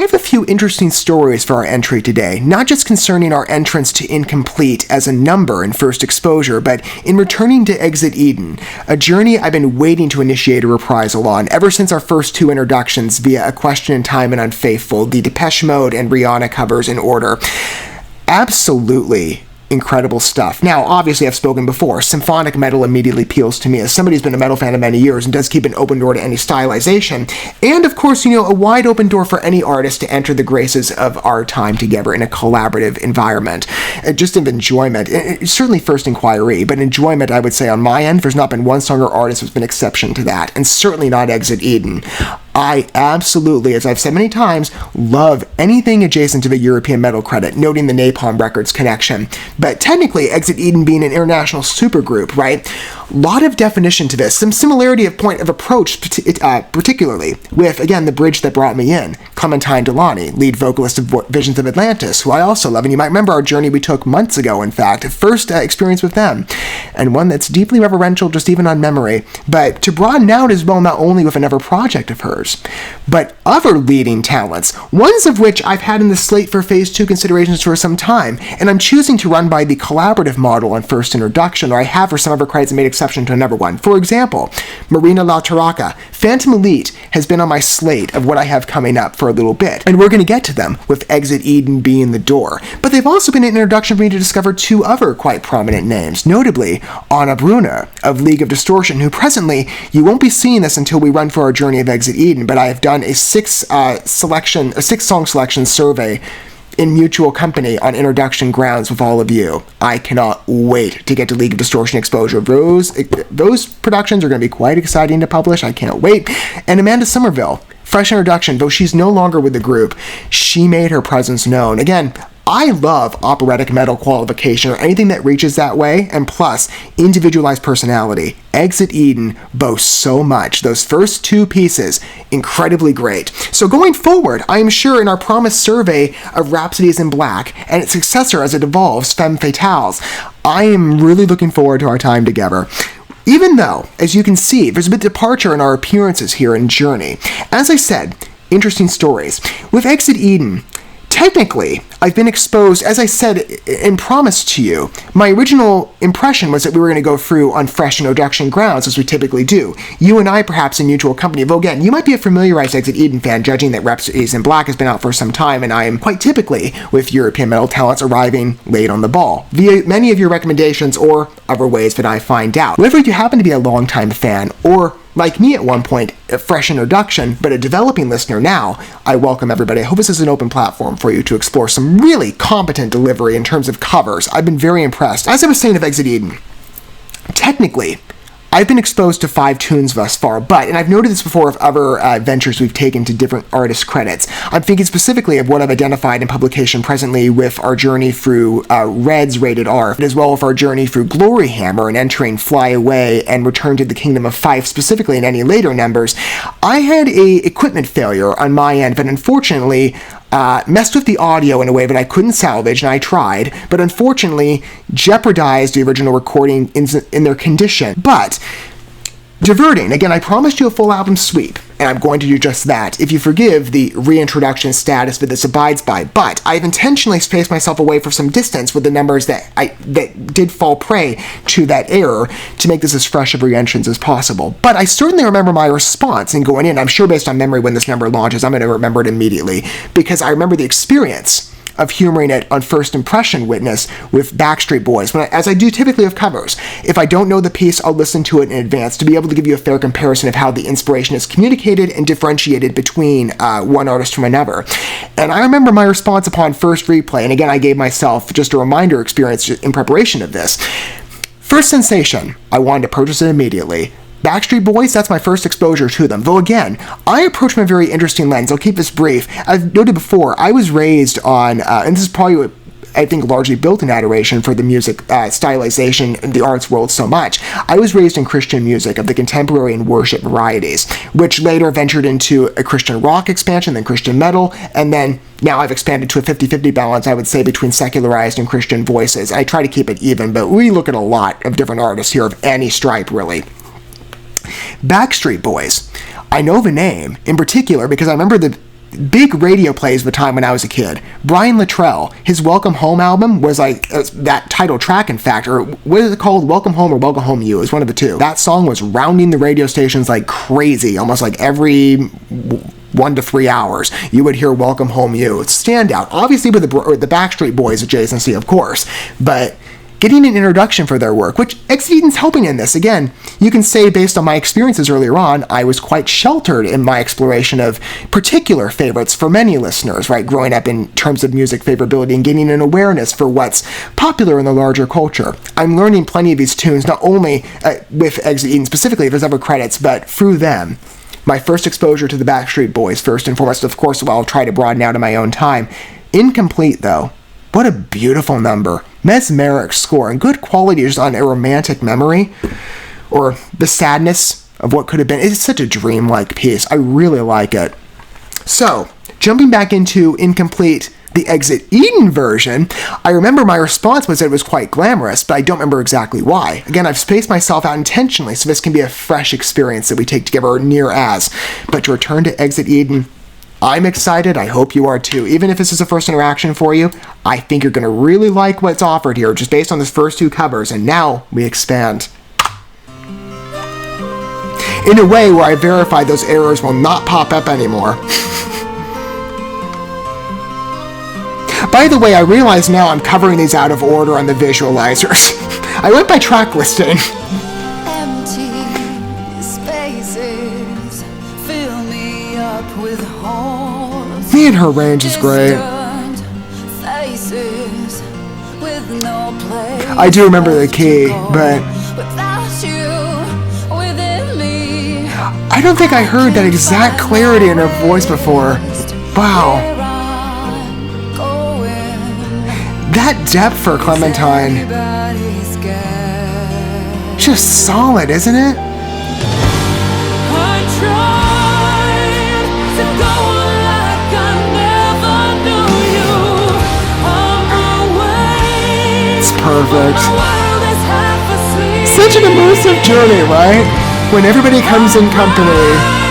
have a few interesting stories for our entry today, not just concerning our entrance to Incomplete as a number in first exposure, but in returning to Exit Eden, a journey I've been waiting to initiate a reprisal on ever since our first two introductions via A Question in Time and Unfaithful, the Depeche Mode and Rihanna covers in order. Absolutely incredible stuff. Now, obviously, I've spoken before. Symphonic metal immediately appeals to me as somebody who's been a metal fan of many years and does keep an open door to any stylization. And, of course, a wide open door for any artist to enter the graces of our time together in a collaborative environment. Just of enjoyment. Certainly first inquiry, but enjoyment, I would say, on my end, there's not been one song or artist who's been exception to that, and certainly not Exit Eden. I absolutely, as I've said many times, love anything adjacent to the European metal credit, noting the Napalm Records connection. But technically, Exit Eden being an international supergroup, right? A lot of definition to this. Some similarity of point of approach, particularly with, again, the bridge that brought me in, Clementine Delany, lead vocalist of Visions of Atlantis, who I also love. And you might remember our journey we took months ago, in fact, first experience with them, and one that's deeply reverential just even on memory. But to broaden out as well, not only with another project of hers, but other leading talents, ones of which I've had in the slate for Phase 2 considerations for some time, and I'm choosing to run by the collaborative model on first introduction, or I have for some of her credits and made exception to another one. For example, Marina La Taraca, Phantom Elite has been on my slate of what I have coming up for a little bit, and we're going to get to them with Exit Eden being the door. But they've also been an introduction for me to discover two other quite prominent names, notably Anna Brunner of League of Distortion, who presently, you won't be seeing this until we run for our journey of Exit Eden, but I have done a six-song selection survey in mutual company on introduction grounds with all of you. I cannot wait to get to League of Distortion exposure. Those productions are going to be quite exciting to publish. I can't wait. And Amanda Somerville, fresh introduction, though she's no longer with the group, she made her presence known. Again, I love operatic metal qualification or anything that reaches that way, and plus, individualized personality. Exit Eden boasts so much. Those first two pieces, incredibly great. So going forward, I am sure in our promised survey of Rhapsodies in Black and its successor as it evolves, Femme Fatales, I am really looking forward to our time together. Even though, as you can see, there's a bit of departure in our appearances here in Journey. As I said, interesting stories. With Exit Eden, technically, I've been exposed, as I said and promised to you, my original impression was that we were going to go through on fresh introduction grounds, as we typically do. You and I, perhaps in mutual company. Though again, you might be a familiarized Exit Eden fan, judging that Rhapsodies in Black has been out for some time, and I am quite typically, with European metal talents, arriving late on the ball, via many of your recommendations or other ways that I find out. Whether you happen to be a longtime fan, or like me at one point, a fresh introduction, but a developing listener now, I welcome everybody. I hope this is an open platform for you to explore some really competent delivery in terms of covers. I've been very impressed. As I was saying of Exit Eden, technically, I've been exposed to 5 tunes thus far, but, and I've noted this before of other ventures we've taken to different artist credits, I'm thinking specifically of what I've identified in publication presently with our journey through Red's Rated R, as well as our journey through Glory Hammer and entering Fly Away and Return to the Kingdom of Fife, specifically in any later numbers. I had a equipment failure on my end, but unfortunately, messed with the audio in a way that I couldn't salvage, and I tried, but unfortunately jeopardized the original recording in their condition. But diverting, again, I promised you a full album sweep, and I'm going to do just that, if you forgive the reintroduction status that this abides by. But I've intentionally spaced myself away for some distance with the numbers that did fall prey to that error to make this as fresh of re-entrance as possible. But I certainly remember my response in going in. I'm sure based on memory when this number launches, I'm going to remember it immediately, because I remember the experience of humoring it on first impression witness with Backstreet Boys, as I do typically with covers. If I don't know the piece, I'll listen to it in advance to be able to give you a fair comparison of how the inspiration is communicated and differentiated between one artist from another. And I remember my response upon first replay, and again, I gave myself just a reminder experience in preparation of this. First sensation, I wanted to purchase it immediately. Backstreet Boys, that's my first exposure to them. Though again, I approach from a very interesting lens. I'll keep this brief. I've noted before, I was raised on, and this is probably what I think largely built in adoration for the music stylization in the arts world so much. I was raised in Christian music of the contemporary and worship varieties, which later ventured into a Christian rock expansion, then Christian metal, and then now I've expanded to a 50-50 balance, I would say, between secularized and Christian voices. I try to keep it even, but we look at a lot of different artists here of any stripe, really. Backstreet Boys. I know the name in particular because I remember big radio plays of the time when I was a kid. Brian Luttrell, his Welcome Home album was like that title track, in fact, or what is it called? Welcome Home or Welcome Home You? It was one of the two. That song was rounding the radio stations like crazy, almost like every 1 to 3 hours, you would hear Welcome Home You. It's standout. Obviously with the Backstreet Boys adjacency, of course, but getting an introduction for their work, which Exit Eden's helping in this. Again, you can say based on my experiences earlier on, I was quite sheltered in my exploration of particular favorites for many listeners, right? Growing up in terms of music favorability and gaining an awareness for what's popular in the larger culture. I'm learning plenty of these tunes, not only with Exit Eden specifically, if there's ever credits, but through them. My first exposure to the Backstreet Boys, first and foremost, of course, I'll try to broaden out in my own time. Incomplete, though. What a beautiful number. Mesmeric score and good quality just on a romantic memory or the sadness of what could have been. It's such a dreamlike piece. I really like it. So, jumping back into Incomplete, the Exit Eden version, I remember my response was that it was quite glamorous, but I don't remember exactly why. Again, I've spaced myself out intentionally, so this can be a fresh experience that we take together, or near as. But to return to Exit Eden, I'm excited. I hope you are too. Even if this is a first interaction for you, I think you're going to really like what's offered here, just based on these first two covers, and now we expand. In a way where I verify those errors will not pop up anymore. By the way, I realize now I'm covering these out of order on the visualizers. I went by track listing. Empty spaces fill me up with holes. Me and her range is great. Faces with no place. I do remember the key, but without you within me, I don't think I heard that exact clarity in her voice before. Wow. That depth for Clementine. Just solid, isn't it? It's perfect. Such an immersive journey, right? When everybody comes in company.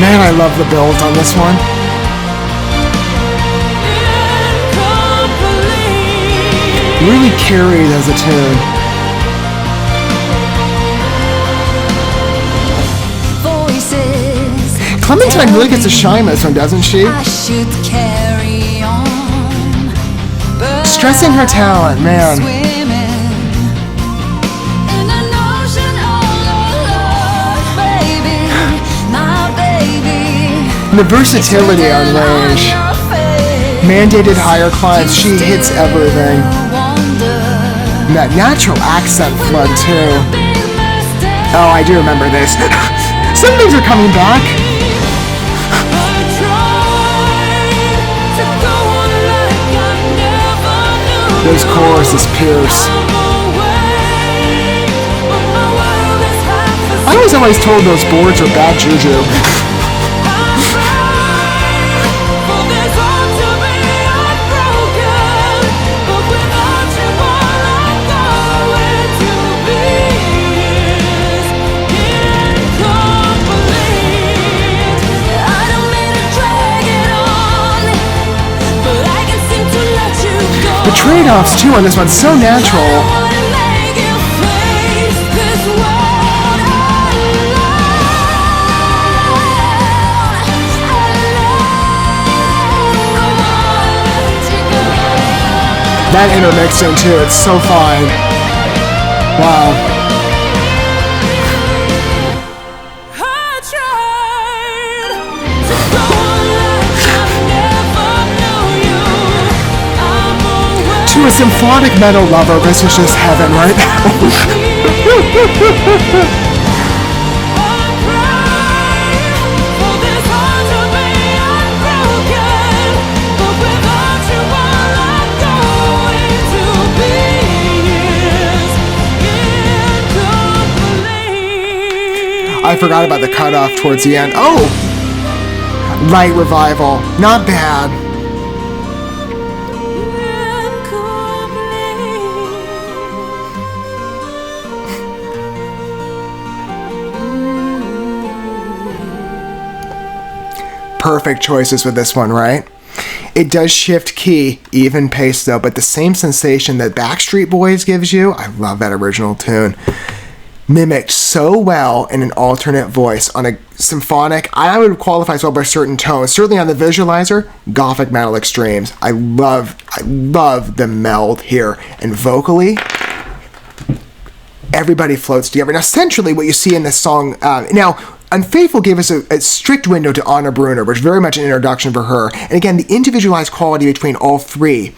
Man, I love the build on this one. Really carried as a tune. Clementine really gets a shine this one, doesn't she? Stressing her talent, man. The versatility on range. Mandated higher climbs, she hits everything. And that natural accent flood too. Oh, I do remember this. Some things are coming back. Those choruses pierce. I was always told those boards were bad juju. The trade-offs too on this one, so natural. That intermixing too, it's so fine. Wow. To a symphonic metal lover, this is just heaven right now. I forgot about the cutoff towards the end. Oh! Light revival. Not bad. perfect choices with this one, right? It does shift key, even pace though, but the same sensation that Backstreet Boys gives you, I love that original tune, mimicked so well in an alternate voice on a symphonic, I would qualify as well by certain tones, certainly on the visualizer, Gothic metal extremes. I love the meld here, and vocally, everybody floats together. Now, centrally, what you see in this song, now, Unfaithful gave us a strict window to Anna Brunner, which is very much an introduction for her. And again, the individualized quality between all three,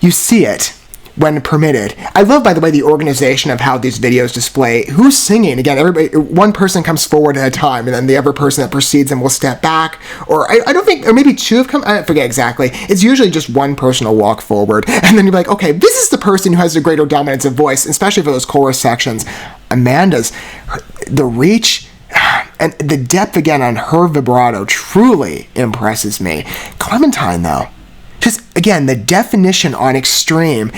you see it when permitted. I love, by the way, the organization of how these videos display who's singing. Again, everybody, one person comes forward at a time, and then the other person that precedes them will step back. Or I don't think, or maybe two have come, I forget exactly. It's usually just one person will walk forward, and then you're like, okay, this is the person who has the greater dominance of voice, especially for those chorus sections. Amanda's, the reach and the depth again on her vibrato truly impresses me. Clementine, though, just, again, the definition on extreme.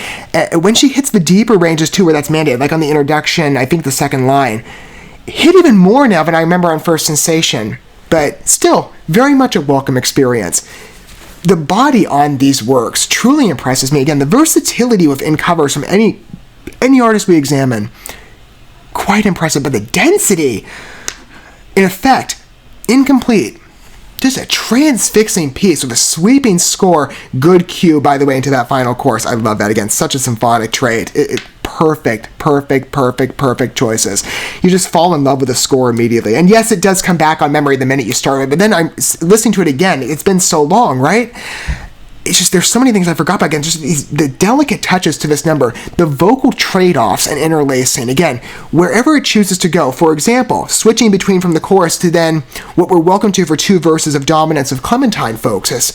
When she hits the deeper ranges, too, where that's mandated, like on the introduction, I think the second line, hit even more now than I remember on First Sensation, but still, very much a welcome experience. The body on these works truly impresses me. Again, the versatility within covers from any artist we examine, quite impressive, but the density, in effect, incomplete. Just a transfixing piece with a sweeping score. Good cue, by the way, into that final chorus. I love that. Again, such a symphonic trait. Perfect choices. You just fall in love with the score immediately. And yes, it does come back on memory the minute you start it, but then I'm listening to it again. It's been so long, right? It's just, there's so many things I forgot about. Again, just the delicate touches to this number, the vocal trade-offs and interlacing. Again, wherever it chooses to go. For example, switching between from the chorus to then what we're welcome to for two verses of dominance of Clementine focus,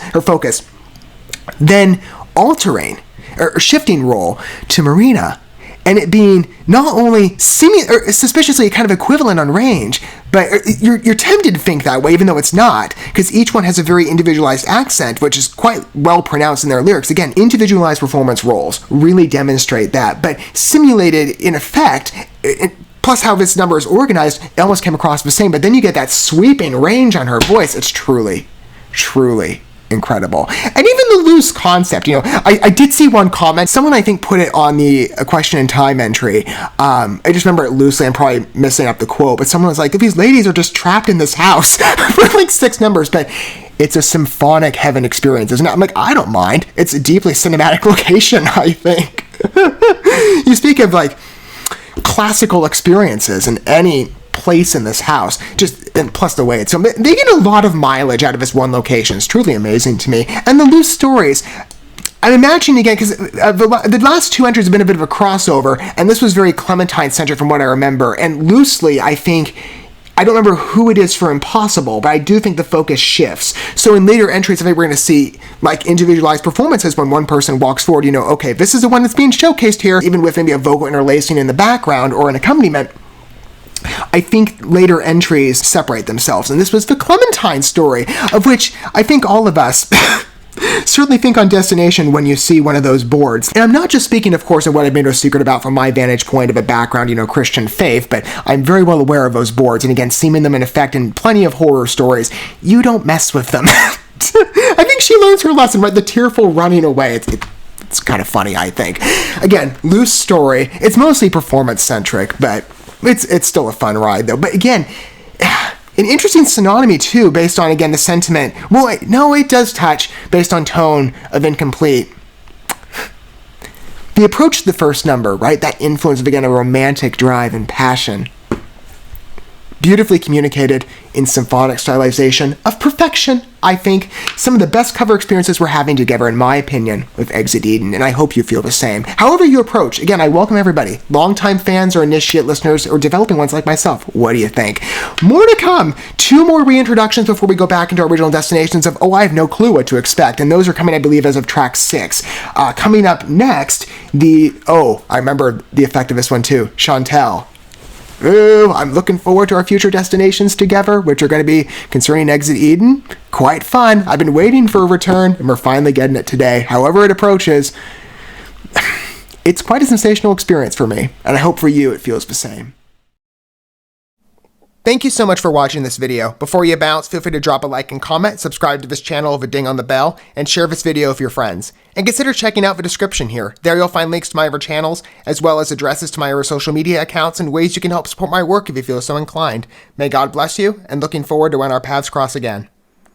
then altering or shifting role to Marina, and it being not only seeming or suspiciously kind of equivalent on range, but you're tempted to think that way, even though it's not, because each one has a very individualized accent, which is quite well pronounced in their lyrics. Again, individualized performance roles really demonstrate that, but simulated in effect, plus how this number is organized, it almost came across the same, but then you get that sweeping range on her voice. It's truly incredible. And even the loose concept, I did see one comment, someone I think put it on the question in time entry. I just remember it loosely, I'm probably messing up the quote, but someone was like, if these ladies are just trapped in this house for like 6 numbers, but it's a symphonic heaven experience, isn't it? I'm like, I don't mind. It's a deeply cinematic location, I think. You speak of like classical experiences in any place in this house, and plus the way it's, so they get a lot of mileage out of this one location. It's truly amazing to me. And the loose stories, I'm imagining again, because the last 2 entries have been a bit of a crossover, and this was very Clementine-centric from what I remember, and loosely, I think, I don't remember who it is for Impossible, but I do think the focus shifts. So in later entries, I think we're going to see like individualized performances when one person walks forward, okay, this is the one that's being showcased here, even with maybe a vocal interlacing in the background or an accompaniment. I think later entries separate themselves, and this was the Clementine story, of which I think all of us certainly think on Destination when you see one of those boards. And I'm not just speaking, of course, of what I've made no secret about from my vantage point of a background, Christian faith, but I'm very well aware of those boards, and again, seeing them in effect in plenty of horror stories. You don't mess with them. I think she learns her lesson, right? The tearful running away. It's kind of funny, I think. Again, loose story. It's mostly performance-centric, but it's still a fun ride, though. But again, an interesting synonymy, too, based on, again, the sentiment. Well, no, it does touch, based on tone of incomplete. The approach to the first number, right? That influence of, again, a romantic drive and passion. Beautifully communicated in symphonic stylization of perfection, I think. Some of the best cover experiences we're having together, in my opinion, with Exit Eden, and I hope you feel the same. However you approach, again, I welcome everybody. Longtime fans or initiate listeners or developing ones like myself. What do you think? More to come. 2 more reintroductions before we go back into our original destinations of, I have no clue what to expect, and those are coming, I believe, as of track 6. Coming up next, I remember the effect of this one too, Chantel. Ooh, I'm looking forward to our future destinations together, which are going to be concerning Exit Eden. Quite fun. I've been waiting for a return, and we're finally getting it today. However it approaches, it's quite a sensational experience for me, and I hope for you it feels the same. Thank you so much for watching this video. Before you bounce, feel free to drop a like and comment, subscribe to this channel with a ding on the bell, and share this video with your friends. And consider checking out the description here. There you'll find links to my other channels, as well as addresses to my other social media accounts and ways you can help support my work if you feel so inclined. May God bless you, and looking forward to when our paths cross again.